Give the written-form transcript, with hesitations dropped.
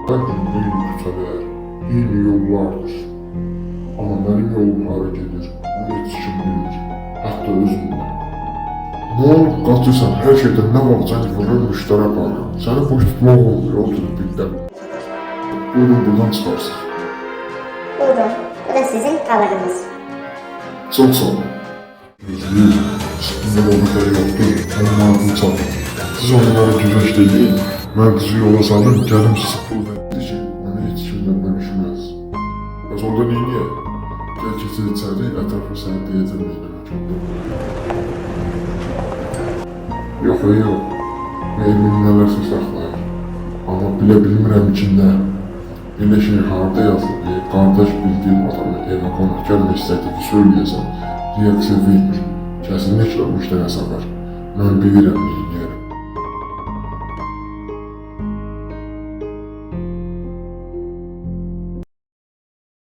Her gün eyni küçələr, eyni yollardır. Amma mənim yolum hara gedir, onu heç kim bilmir, hətta özüm də. Ne olur qaçırsan, hər şeydən nə var sən vurur müştərə qalır. Səni boş tutmaq olmuyor, oturub birdən. Buyurun buradan çıxarsın. Buyurun, bu da sizin kalırınız. Çok sağ olun. Yüzlüyüz, üstündə o qədər yoxdur, onlarını çatın. Siz onlara güzəşləyin, mən bizi yola salın, gəlim sizi pul verdi ki, onu heç kimlə bölüşməz. Bəs orada neyniyək? Gəl keçir içəri, ətrafı səni deyəcəm neyləmək. Yox, yox, meymin nələrsə saxlayır. Amma bilə bilmirəm ki, nə. Elə şey harada yazılır, qardaş bildiğim adamı evə qonaq gəlmək istədiyini söyləyəsən, reaksiya vermir. Kesinlikle bu işdə nəsə var. Mən bilirəm.